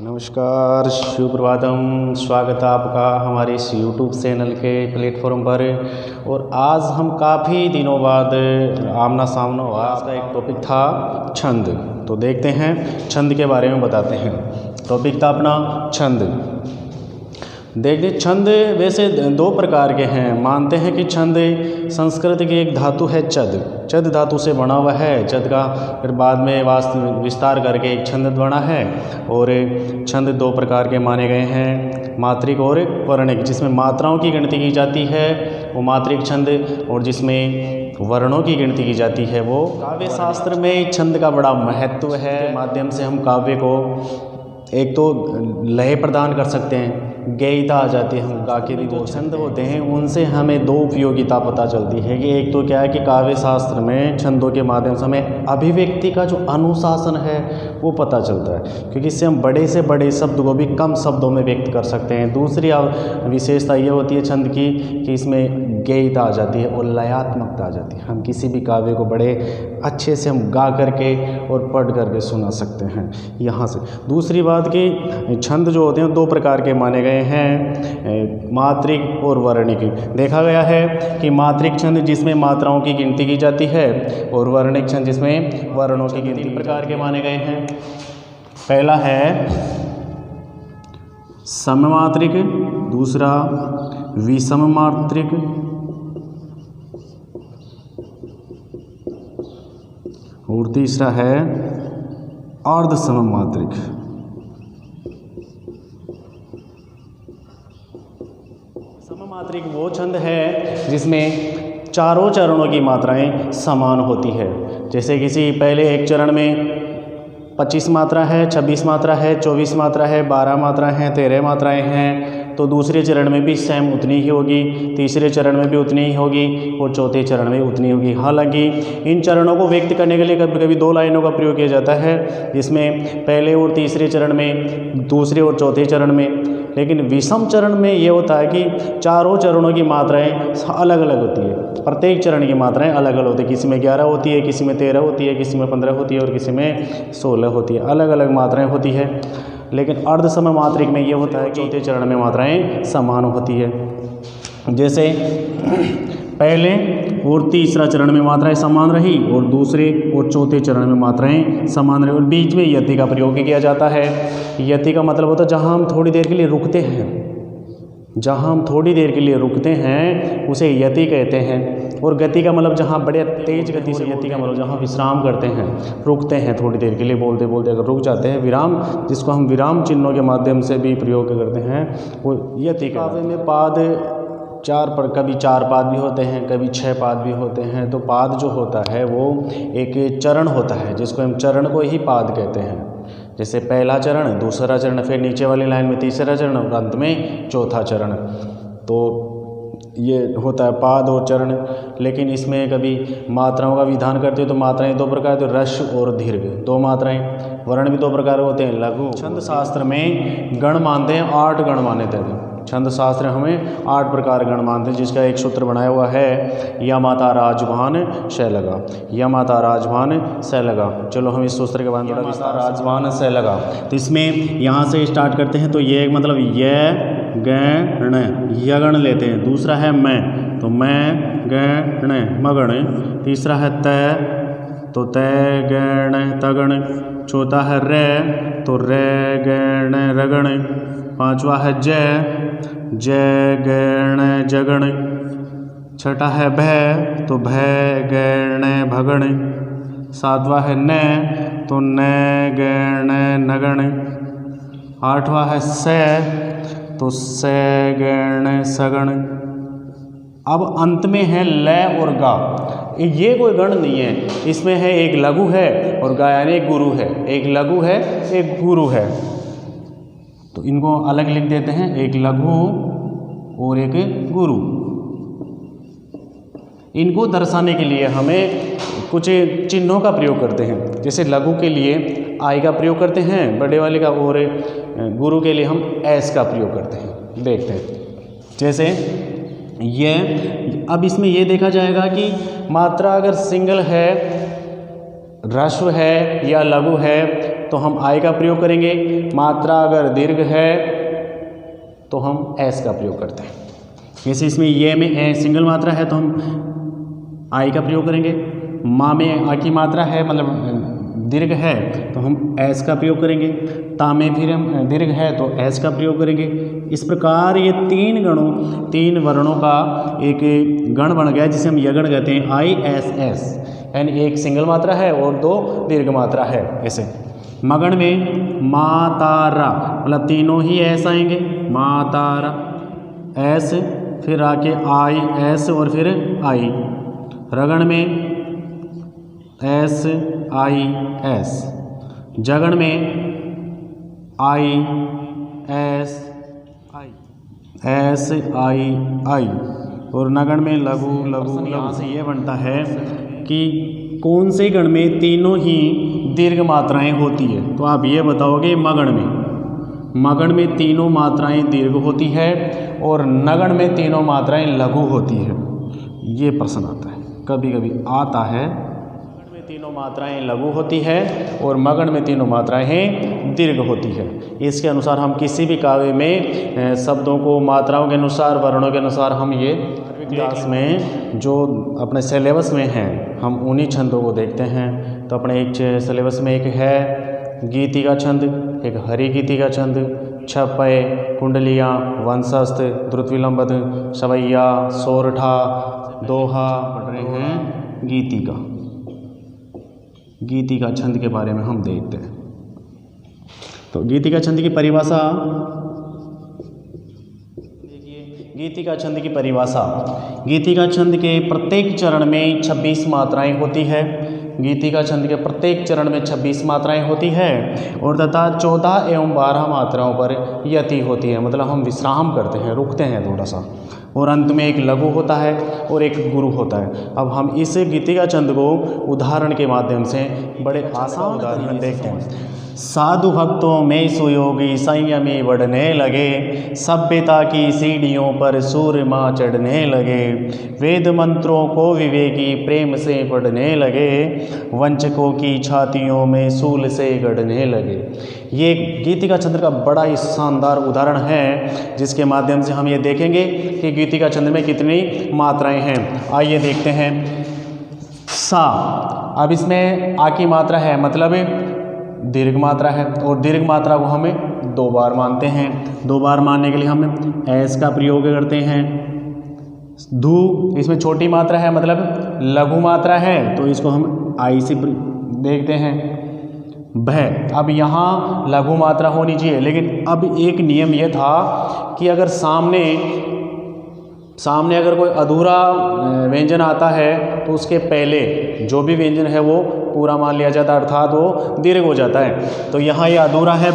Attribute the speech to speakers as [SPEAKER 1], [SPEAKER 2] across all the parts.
[SPEAKER 1] नमस्कार, सुप्रभातम। स्वागत है आपका हमारे इस YouTube चैनल के प्लेटफॉर्म पर। और आज हम काफ़ी दिनों बाद आमना सामना हुआ। आज का एक टॉपिक था छंद। तो देखते हैं छंद के बारे में बताते हैं। टॉपिक था अपना छंद। देखिए, छंद वैसे दो प्रकार के हैं। मानते हैं कि छंद संस्कृत की एक धातु है चद धातु से बना हुआ है। चद का फिर बाद में विस्तार करके एक छंद बना है। और छंद दो प्रकार के माने गए हैं, मात्रिक और वर्णिक। जिसमें मात्राओं की गिनती की जाती है वो मात्रिक छंद, और जिसमें वर्णों की गिनती की जाती है वो काव्य शास्त्र में छंद का बड़ा महत्व है। माध्यम से हम काव्य को एक तो लय प्रदान कर सकते हैं, गेयता आ जाती है, हम गा के भी जो छंद होते हैं उनसे हमें दो उपयोगिता पता चलती है कि एक तो क्या है कि काव्य शास्त्र में छंदों के माध्यम से हमें अभिव्यक्ति का जो अनुशासन है वो पता चलता है, क्योंकि इससे हम बड़े से बड़े शब्द को भी कम शब्दों में व्यक्त कर सकते हैं। दूसरी विशेषता ये होती है छंद की कि इसमें गेयता आ जाती है और लयात्मकता आ जाती है। हम किसी भी काव्य को बड़े अच्छे से हम गा करके और पढ़ करके सुना सकते हैं। यहाँ से दूसरी बात कि छंद जो होते हैं दो प्रकार के माने गए हैं, मात्रिक और वर्णिक। देखा गया है कि मात्रिक छंद जिसमें मात्राओं की गिनती की जाती है और वर्णिक छंद जिसमें वर्णों की गिनती प्रकार के माने गए हैं। पहला है सममात्रिक, दूसरा विषम मात्रिक, और तीसरा है अर्ध सममात्रिक। सममात्रिक वो छंद है जिसमें चारों चरणों की मात्राएं समान होती है। जैसे किसी पहले एक चरण में 25 मात्रा है, 26 मात्रा है, 24 मात्रा है, 12 मात्रा है, 13 मात्राएं हैं, तो दूसरे चरण में भी सेम उतनी ही होगी, तीसरे चरण में भी उतनी ही होगी और चौथे चरण में उतनी होगी। हालांकि इन चरणों को व्यक्त करने के लिए कभी कभी दो लाइनों का प्रयोग किया जाता है, जिसमें पहले और तीसरे चरण में, दूसरे और चौथे चरण में। लेकिन विषम चरण में ये होता है कि चारों चरणों की मात्राएं अलग अलग होती है, प्रत्येक चरण की मात्राएं अलग अलग होती है। किसी में 11 होती है, किसी में 13 होती है, किसी में 15 होती है और किसी में 16 होती है, अलग अलग मात्राएं होती है। लेकिन अर्ध सममात्रिक में ये होता है कि चौथे चरण में मात्राएं समान होती है। जैसे पहले और तीसरा चरण में मात्राएं समान रही और दूसरे और चौथे चरण में मात्राएं समान रही, और बीच में यति का प्रयोग किया जाता है। यति का मतलब होता है जहाँ हम थोड़ी देर के लिए रुकते हैं, जहाँ हम थोड़ी देर के लिए रुकते हैं उसे यति कहते हैं। और गति का मतलब जहाँ बड़े तेज गति से, यति का मतलब जहाँ विश्राम करते हैं, रुकते हैं थोड़ी देर के लिए, बोलते बोलते अगर रुक जाते हैं, विराम, जिसको हम विराम चिन्हों के माध्यम से भी प्रयोग करते हैं, वो यति। काव्य में पाद कभी 4 पाद भी होते हैं, कभी 6 पाद भी होते हैं। तो पाद जो होता है वो एक चरण होता है, जिसको हम चरण को ही पाद कहते हैं। जैसे पहला चरण, दूसरा चरण, फिर नीचे वाली लाइन में तीसरा चरण और अंत में चौथा चरण। तो ये होता है पाद और चरण। लेकिन इसमें कभी मात्राओं का विधान करते हो तो मात्राएं दो प्रकार, तो रस्व और दीर्घ, दो मात्राएं। वर्ण भी दो प्रकार होते हैं, लघु। छंद शास्त्र में गण मानते हैं, 8 गण माने थे। छंद शास्त्र हमें 8 प्रकार गण मानते हैं, जिसका एक सूत्र बनाया हुआ है, यमाता राजभान शैलगा, यमाता राजभान शैलगा। चलो हम इस सूत्र के बारे में थोड़ा राजभान शैलगा। तो इसमें यहाँ से स्टार्ट करते हैं। तो ये मतलब य गण, यगण लेते हैं। दूसरा है मैं, तो मैं गण मगण। तीसरा है तय, तो तय गण तगण। चौथा है रे, तो रे गण रगण। पांचवा है जय गण जगण। छठा है भय, तो भय गण भगण। सातवां है न, तो न गण नगण। आठवां है से, तो से गण सगण। अब अंत में है लय और गा। ये कोई गण नहीं है, इसमें है एक लघु है और गा, यानी एक गुरु है। एक लघु है, एक गुरु है। तो इनको अलग लिख देते हैं, एक लघु और एक गुरु। इनको दर्शाने के लिए हमें कुछ चिन्हों का प्रयोग करते हैं। जैसे लघु के लिए आई का प्रयोग करते हैं, बड़े वाले का, और गुरु के लिए हम एस का प्रयोग करते हैं। देखते हैं जैसे ये। अब इसमें ये देखा जाएगा कि मात्रा अगर सिंगल है, ह्रस्व है या लघु है, तो हम आई का प्रयोग करेंगे, मात्रा अगर दीर्घ है तो हम एस का प्रयोग करते हैं। जैसे इसमें ये में सिंगल मात्रा है तो हम आई का प्रयोग करेंगे, माँ में आ की मात्रा है मतलब दीर्घ है तो हम एस का प्रयोग करेंगे, ता में फिर हम दीर्घ है तो एस का प्रयोग करेंगे। इस प्रकार ये तीन वर्णों का एक गण बन गया जिसे हम यगण कहते हैं, आई एस एस, यानी एक सिंगल मात्रा है और दो दीर्घ मात्रा है। ऐसे मगण में मातारा मतलब तीनों ही एस आएंगे, मातारा एस, फिर आके आई एस और फिर आई। रगण में एस आई एस, जगण में I S I, S I आई, और नगण में लघु लघु। यहाँ से ये बनता है कि कौन से गण में तीनों ही दीर्घ मात्राएं होती है। तो आप ये बताओगे मगण में तीनों मात्राएं दीर्घ होती है और नगण में तीनों मात्राएं लघु होती है। ये प्रश्न आता है, कभी कभी आता है। मगण में तीनों मात्राएं लघु होती है और मगण में तीनों मात्राएं दीर्घ होती है। इसके अनुसार हम किसी भी काव्य में शब्दों को मात्राओं के अनुसार, वर्णों के अनुसार हम ये क्लास में जो अपने सिलेबस में हैं हम उन्हीं छंदों को देखते हैं। तो अपने एक सिलेबस में एक है गीति का छंद, एक हरि गीति का छंद, छपय, कुंडलियाँ, वंशस्थ, द्रुत विलंबत, सवैया, सोरठा, दोहा पढ़ रहे हैं। गीति का छंद के बारे में हम देखते हैं। तो गीति का छंद की परिभाषा देखिए, गीति का छंद की परिभाषा, गीति का छंद के प्रत्येक चरण में 26 मात्राएं होती है। गीति का छंद के प्रत्येक चरण में 26 मात्राएं होती है और तथा 14 एवं 12 मात्राओं पर यति होती है, मतलब हम विश्राम करते हैं, रुकते हैं थोड़ा सा, और अंत में एक लघु होता है और एक गुरु होता है। अब हम इस गीति का छंद को उदाहरण के माध्यम से बड़े आसान उदाहरण देखते हैं। साधु भक्तों में सुयोगी संयमी बढ़ने लगे, सभ्यता की सीढ़ियों पर सूरमा चढ़ने लगे, वेद मंत्रों को विवेकी प्रेम से पढ़ने लगे, वंचकों की छातियों में सूल से गढ़ने लगे। ये गीति का छंद का बड़ा ही शानदार उदाहरण है जिसके माध्यम से हम ये देखेंगे कि गीति का छंद में कितनी मात्राएं हैं। आइए देखते हैं। सा, अब इसमें आ की मात्रा है मतलब दीर्घ मात्रा है और दीर्घ मात्रा को हमें 2 बार मानते हैं। 2 बार मानने के लिए हम एस का प्रयोग करते हैं। धू, इसमें छोटी मात्रा है मतलब लघु मात्रा है तो इसको हम आई से देखते हैं। भय, अब यहाँ लघु मात्रा होनी चाहिए, लेकिन अब एक नियम यह था कि अगर सामने अगर कोई अधूरा व्यंजन आता है तो उसके पहले जो भी व्यंजन है वो पूरा मान लिया जाता है, अर्थात वो दीर्घ हो जाता है। तो यहाँ ये अधूरा है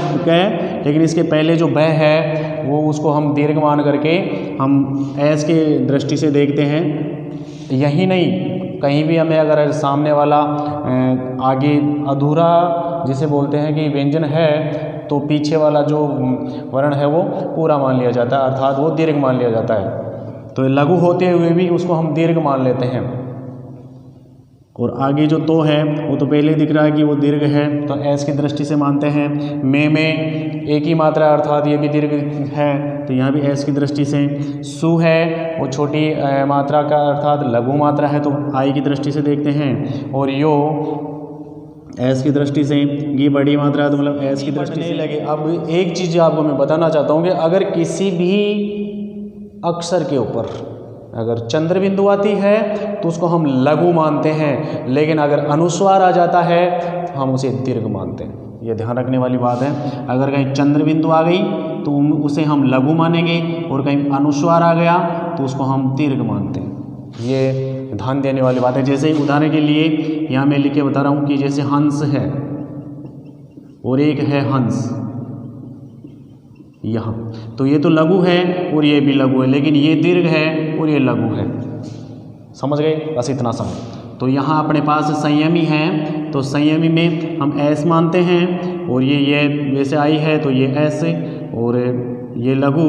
[SPEAKER 1] लेकिन इसके पहले जो भय है वो उसको हम दीर्घ मान करके हम एस के दृष्टि से देखते हैं। यही नहीं, कहीं भी हमें अगर सामने वाला आगे अधूरा जिसे बोलते हैं कि व्यंजन है तो पीछे वाला जो वर्ण है वो पूरा मान लिया जाता है, अर्थात वो दीर्घ मान लिया जाता है। तो लघु होते हुए भी उसको हम दीर्घ मान लेते हैं। और आगे जो तो है वो तो पहले दिख रहा है कि वो दीर्घ है तो एस की दृष्टि से मानते हैं। में एक ही मात्रा अर्थात ये भी दीर्घ है तो यहाँ भी एस की दृष्टि से। सु है वो छोटी मात्रा का अर्थात लघु मात्रा है तो आई की दृष्टि से देखते हैं। और यो एस की दृष्टि से, ये बड़ी मात्रा है तो मतलब एस की दृष्टि से लगे। अब एक चीज़ आपको मैं बताना चाहता हूँ कि अगर किसी भी अक्षर के ऊपर अगर चंद्र बिंदु आती है तो उसको हम लघु मानते हैं, लेकिन अगर अनुस्वार आ जाता है तो हम उसे दीर्घ मानते हैं। ये ध्यान रखने वाली बात है। अगर कहीं चंद्र बिंदु आ गई तो उसे हम लघु मानेंगे और कहीं अनुस्वार आ गया तो उसको हम दीर्घ मानते हैं। ये ध्यान देने वाली बात है। जैसे उदाहरण के लिए यहाँ मैं लिख के बता रहा हूँ कि जैसे हंस है और एक है हंस यहाँ, तो ये तो लघु है और ये भी लघु है, लेकिन ये दीर्घ है और ये लघु है। समझ गए? बस इतना समझ। तो यहाँ अपने पास संयमी है तो संयमी में हम एस मानते हैं और ये जैसे आई है तो ये एस और ये लघु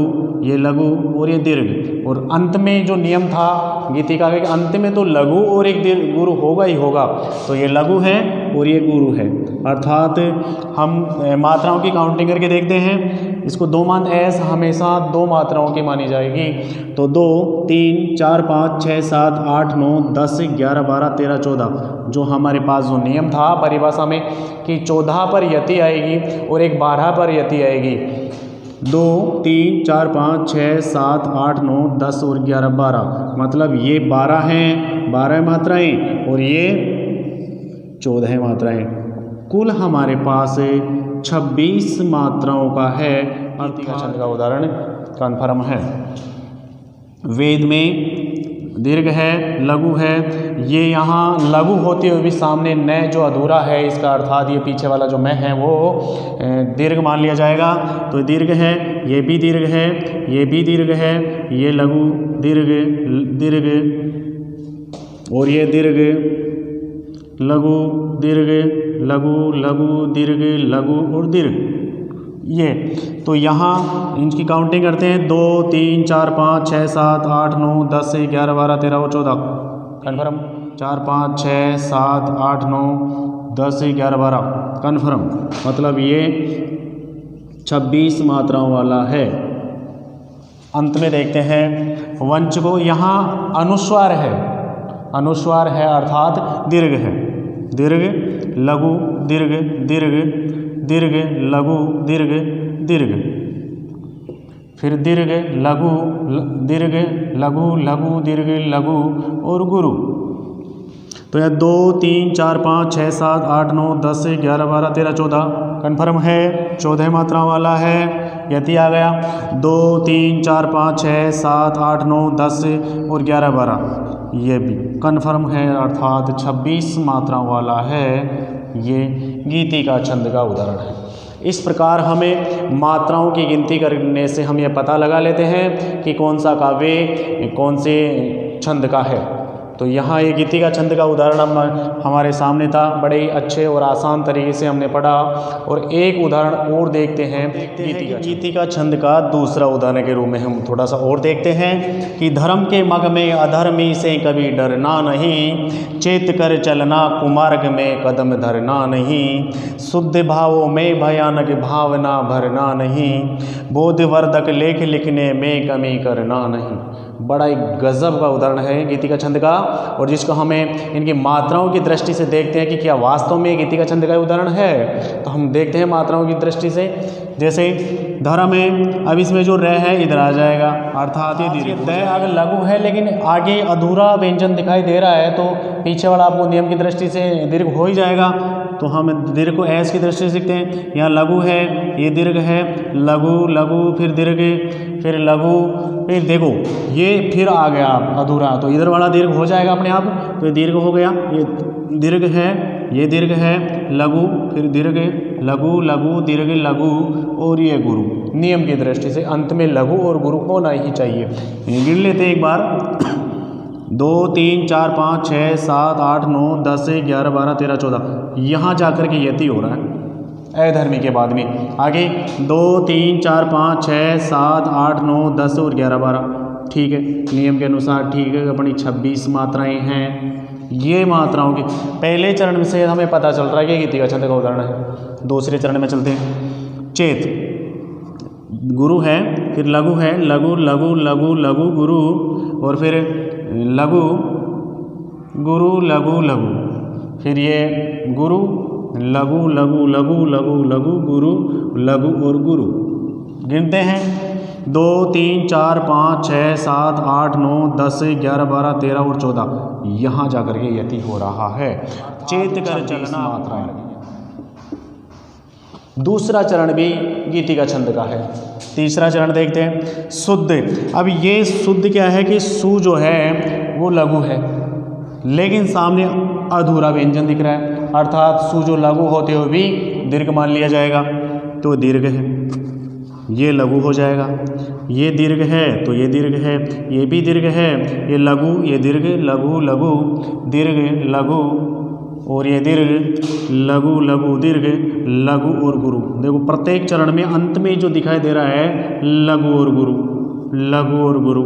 [SPEAKER 1] और ये दीर्घ। और अंत में जो नियम था गीतिका के अंत में तो लघु और एक दीर्घ गुरु होगा ही होगा, तो ये लघु है और ये गुरु है। अर्थात हम मात्राओं की काउंटिंग करके देखते हैं, इसको दो मान ऐस हमेशा दो मात्राओं की मानी जाएगी। तो 2 3 4 5 6 7 8 9 10 11 12 13 14 जो हमारे पास जो नियम था परिभाषा में कि 14 पर यति आएगी और एक 12 पर यति आएगी। 2 3 4 5 6 7 8 9 10 और 11 12 मतलब ये 12 हैं, 12 मात्राएं और ये 14 मात्राएं। कुल हमारे पास 26 मात्राओं का है। गीतिका छंद का उदाहरण कन्फर्म है। वेद में दीर्घ है, लघु है, ये यहाँ लघु होते हुए भी सामने न जो अधूरा है इसका अर्थात ये पीछे वाला जो मैं है वो दीर्घ मान लिया जाएगा। तो दीर्घ है, ये भी दीर्घ है, ये भी दीर्घ है, ये लघु दीर्घ दीर्घ और ये दीर्घ लघु दीर्घ लघु लघु दीर्घ लघु और दीर्घ ये। तो यहाँ इनकी काउंटिंग करते हैं 2 3 4 5 6 7 8 9 10 11 12 13 और 14 कन्फर्म। 4 5 6 7 8 9 10 11 12 कन्फर्म मतलब ये 26 मात्राओं वाला है। अंत में देखते हैं वंच को। यहाँ अनुस्वार है, अनुस्वार है अर्थात दीर्घ है। दीर्घ लघु दीर्घ दीर्घ दीर्घ लघु दीर्घ दीर्घ फिर दीर्घ लघु दीर्घ लघु लघु दीर्घ लघु और गुरु। तो यह 2 3 4 5 6 7 8 9 10 11 12 13 14 कन्फर्म है, 14 मात्राओं वाला है। यति आ गया 2 3 4 5 6 7 8 9 10 और 11 12 ये भी कन्फर्म है अर्थात 26 मात्राओं वाला है। ये गीतिका छंद का उदाहरण है। इस प्रकार हमें मात्राओं की गिनती करने से हम ये पता लगा लेते हैं कि कौन सा काव्य कौन से छंद का है। तो यहाँ ये गीतिका छंद का उदाहरण हमारे सामने था, बड़े ही अच्छे और आसान तरीके से हमने पढ़ा। और एक उदाहरण और देखते हैं गीतिका छंद का दूसरा उदाहरण के रूप में हम थोड़ा सा और देखते हैं कि धर्म के मग में अधर्मी से कभी डरना नहीं, चेत कर चलना कुमार्ग में कदम धरना नहीं, शुद्ध भावों में भयानक भावना भरना नहीं, बोधवर्धक लेख लिखने में कमी करना नहीं। बड़ा एक गजब का उदाहरण है गीतिका छंद का, और जिसको हमें इनकी मात्राओं की दृष्टि से देखते हैं कि क्या वास्तव में गीतिका छंद का उदाहरण है। तो हम देखते हैं मात्राओं की दृष्टि से। जैसे धर्म है, अब इसमें जो र है इधर आ जाएगा अर्थात ये द अगर लघु है लेकिन आगे अधूरा व्यंजन दिखाई दे रहा है तो पीछे वाला आपको नियम की दृष्टि से दीर्घ हो ही जाएगा। तो हम दीर्घ को ऐस की दृष्टि से सीखते हैं। यहाँ लघु है, ये दीर्घ है, लघु लघु फिर दीर्घ फिर लघु फिर देखो ये फिर आ गया अधूरा, तो इधर वाला दीर्घ हो जाएगा अपने आप। तो ये दीर्घ हो गया, ये दीर्घ है, ये दीर्घ है, लघु फिर दीर्घ लघु लघु दीर्घ लघु और ये गुरु। नियम की दृष्टि से अंत में लघु और गुरु होना ही चाहिए। गिन लेते एक बार 2 3 4 5 6 7 8 9 10 11 12 13 14 यहाँ जाकर के यति हो रहा है अधर्मी के बाद में। आगे 2 3 4 5 6 7 8 9 10 और 11 12 ठीक है, नियम के अनुसार ठीक है। अपनी 26 मात्राएं हैं। ये मात्राओं की पहले चरण से हमें पता चल रहा है कि गीतिका छंद का उदाहरण है। दूसरे चरण में चलते हैं। चेत गुरु है, फिर लघु है, लघु लघु लघु लघु गुरु और फिर लघु गुरु लघु लघु फिर ये गुरु लघु लघु लघु लघु लघु गुरु लघु और गुरु। गिनते हैं 2 3 4 5 6 7 8 9 10 11 12 13 और 14 यहाँ जाकर के यति हो रहा है। चेत कर चलना मात्राएं। दूसरा चरण भी गीतिका छंद का है। तीसरा चरण देखते हैं शुद्ध। अब ये शुद्ध क्या है कि सु जो है वो लघु है लेकिन सामने अधूरा व्यंजन दिख रहा है अर्थात सु जो लघु होते हुए भी दीर्घ मान लिया जाएगा तो दीर्घ है, ये लघु हो जाएगा। ये दीर्घ है तो ये दीर्घ है, ये भी दीर्घ है, ये लघु ये दीर्घ लघु लघु दीर्घ लघु और ये दीर्घ लघु लघु दीर्घ लघु और गुरु। देखो प्रत्येक चरण में अंत में जो दिखाई दे रहा है लघु और गुरु लघु और गुरु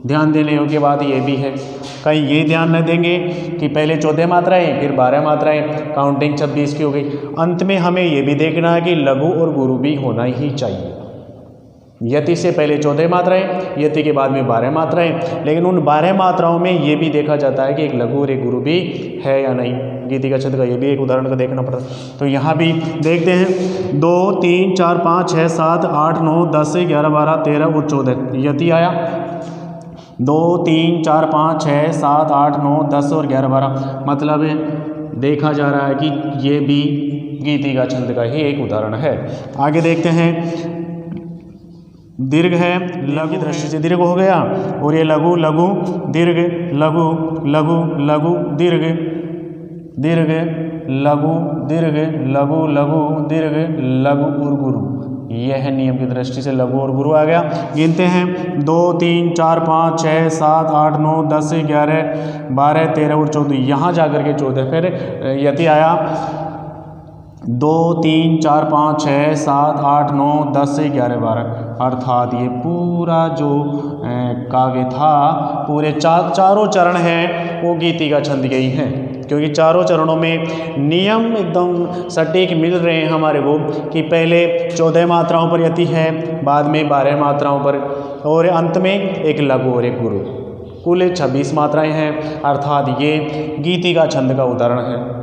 [SPEAKER 1] ध्यान देने योग्य बात ये भी है, कहीं ये ध्यान न देंगे कि पहले 14 मात्राएं फिर 12 मात्राएं, काउंटिंग 26 की हो गई। अंत में हमें ये भी देखना है कि लघु और गुरु भी होना ही चाहिए। यति से पहले 14 मात्राएं, यति के बाद में 12 मात्राएं, लेकिन उन 12 मात्राओं में ये भी देखा जाता है कि एक लघु और एक गुरु भी है या नहीं। गीतिका छंद का ये भी एक उदाहरण का देखना पड़ता है। तो यहाँ भी देखते हैं 2 3 4 5 6 7 8 9 10 11 12 13 और 14 यति आया। 2 3 4 5 6 7 8 9 10 और 11 12, मतलब देखा जा रहा है कि ये भी गीतिका छंद का ही एक उदाहरण है। आगे देखते हैं, दीर्घ है, लघु की दृष्टि से दीर्घ हो गया, और ये लघु लघु दीर्घ लघु लघु लघु दीर्घ दीर्घ लघु दीर्घ लघु लघु दीर्घ लघु और गुरु। यह है नियम की दृष्टि से लघु और गुरु आ गया। गिनते हैं 2 3 4 5 6 7 8 9 10 11 12 13 और 14, यहाँ जाकर के 14 फिर यति आया। 2 3 4 5 6 7 8 9 10 11 12, अर्थात ये पूरा जो काव्य था, पूरे चारों चरण हैं वो गीतिका छंद के ही हैं, क्योंकि चारों चरणों में नियम एकदम सटीक मिल रहे हैं हमारे को कि पहले 14 मात्राओं पर यति है, बाद में 12 मात्राओं पर, और अंत में एक लघु और एक गुरु। कुल 26 मात्राएं हैं, अर्थात ये गीतिका छंद का उदाहरण है।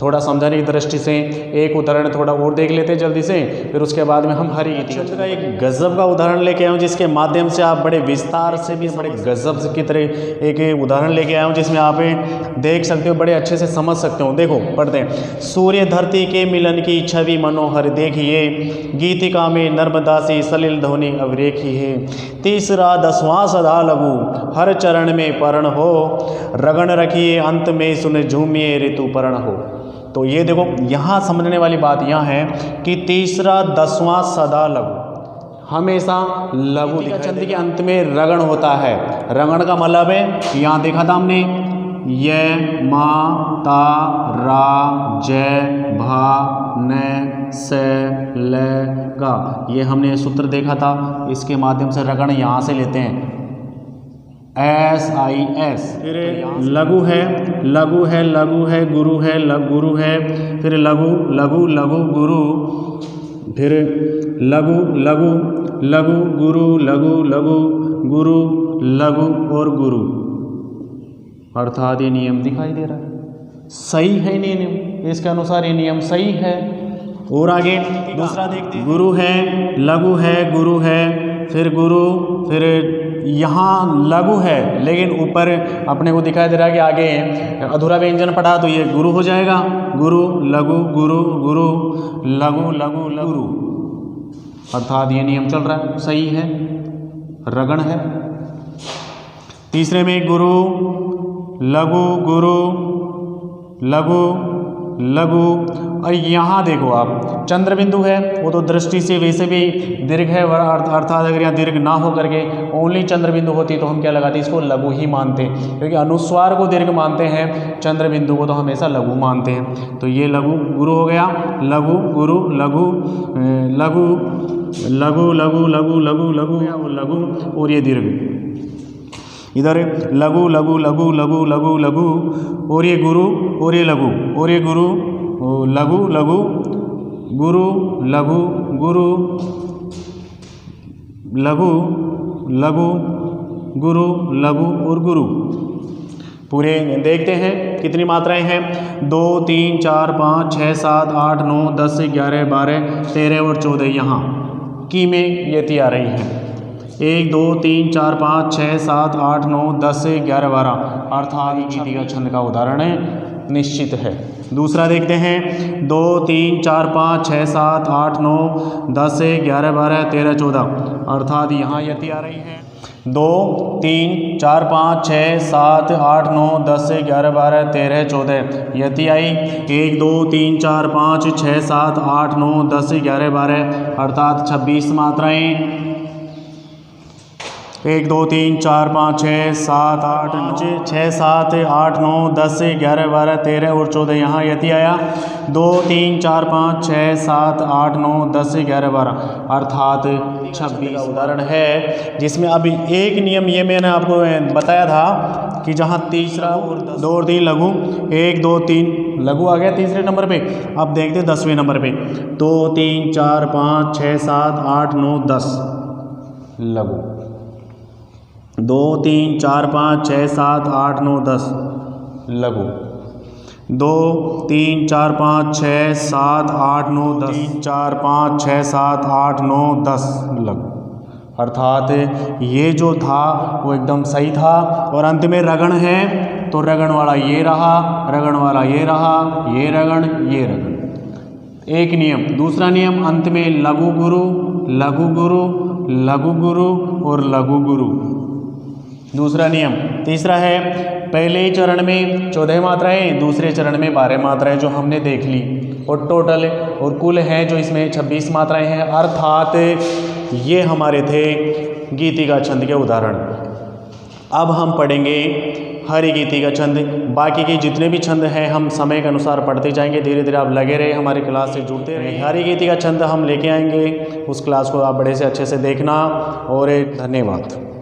[SPEAKER 1] थोड़ा समझाने की दृष्टि से एक उदाहरण थोड़ा और देख लेते हैं जल्दी से, फिर उसके बाद में हम हरी गीतिका छंद का एक गज़ब का उदाहरण लेके आया हूँ, जिसके माध्यम से आप बड़े विस्तार से भी बड़े गज़ब की तरह एक उदाहरण लेके आया हूँ, जिसमें आप देख सकते हो, बड़े अच्छे से समझ सकते हो। देखो पढ़ते हैं। सूर्य धरती के मिलन की छवि मनोहर देखिए, गीतिका में नर्मदा सी सलिल ध्वनि अवरेखी है। तीसरा 10वां सदा लघु, हर चरण में पर्ण हो, रगण रखिए अंत में सुन झूमिए ऋतु पर्ण हो। तो ये देखो, यहाँ समझने वाली बात यहाँ है कि तीसरा 10वां सदा लघु, हमेशा लघु छंद के अंत में रगण होता है। रगण का मतलब है, यहाँ देखा था हमने, ये मा ता रा जय भा न से ले गा, ये हमने सूत्र देखा था। इसके माध्यम से रगण यहाँ से लेते हैं, SIS। फिर लघु है, लघु है, लघु है, गुरु है, गुरु है, फिर लघु लघु लघु गुरु, फिर लघु लघु लघु गुरु लघु लघु गुरु लघु और गुरु, अर्थात ये नियम दिखाई दे रहा है, सही है नियम, इसके अनुसार ये नियम सही है। और आगे दूसरा देखते हैं, गुरु है, लघु है, गुरु है, फिर गुरु, फिर यहाँ लघु है लेकिन ऊपर अपने को दिखाई दे रहा है कि आगे अधूरा व्यंजन पढ़ा तो ये गुरु हो जाएगा। गुरु लघु गुरु गुरु लघु लघु लघु, अर्थात ये नियम चल रहा है, सही है, रगण है। तीसरे में गुरु लघु गुरु लघु लघु, और यहाँ देखो आप चंद्र बिंदु है, वो तो दृष्टि से वैसे भी दीर्घ है, अर्थात अगर यहाँ दीर्घ ना हो करके ओनली चंद्र बिंदु होती तो हम क्या लगाते, इसको लघु ही मानते, क्योंकि अनुस्वार को दीर्घ मानते हैं, चंद्र बिंदु को तो हमेशा लघु मानते हैं। तो ये लघु गुरु हो गया, लघु गुरु लघु लघु लघु लघु लघु लघु लघु लघु, और ये दीर्घ इधर लघु लघु लघु लघु लघु लघु, और ये गुरु, और ये लघु, और ये गुरु लघु लघु गुरु लघु गुरु लघु लघु गुरु लघु और गुरु। पूरे देखते हैं कितनी मात्राएं हैं, 2 3 4 5 6 7 8 9 10 11 12 13 और 14, यहाँ की में यति आ रही है। 1 2 3 4 5 6 7 8 9 10 11 12, अर्थात गीतिका छंद का उदाहरण निश्चित है। दूसरा देखते हैं, 2 3 4 5 6 7 8 9 10 11 12 13 14, अर्थात यहाँ यति आ रही है। 2 3 4 5 6 7 8 9 10 11 12 13 14 यति आई। 1 2 3 4 5 6 7 8 9 10 11 12, अर्थात 26 मात्राएं। 1 2 3 4 5 6 7 8 9 6 7 8 9 10 11 12 13 और 14, यहाँ यति आया। 2 3 4 5 6 7 8 9 10 11 12 अर्थात 26 का उदाहरण है, जिसमें अभी एक नियम ये मैंने आपको बताया था कि जहाँ तीसरा और 2 और 3 लघु, 1 2 3 लघु आ गया तीसरे नंबर पे। अब देखते हैं 10वें नंबर पे, 2 3 4 5 6 7 8 9 10 लघु, 2 3 4 5 6 7 8 9 10 लघु, 2 3 4 5 6 7 8 9 10 3 4 5 6 7 8 9 10 लघु। अर्थात ये जो था वो एकदम सही था। और अंत में रगण है तो रगण वाला ये रहा, रगण वाला ये रहा, ये रगण, ये रगण। एक नियम। दूसरा नियम, अंत में लघु गुरु, लघु गुरु, लघु गुरु और लघु गुरु, दूसरा नियम। तीसरा है, पहले चरण में 14 मात्राएं, दूसरे चरण में 12 मात्राएं जो हमने देख ली, और टोटल और कुल है जो इसमें 26 मात्राएं हैं। अर्थात ये हमारे थे गीतिका छंद के उदाहरण। अब हम पढ़ेंगे हरि गीतिका छंद। बाकी के जितने भी छंद हैं हम समय के अनुसार पढ़ते जाएंगे। धीरे धीरे आप लगे रहे, हमारे क्लास से जुड़ते रहे। हरि गीतिका छंद हम लेके आएंगे, उस क्लास को आप बड़े से अच्छे से देखना। और धन्यवाद।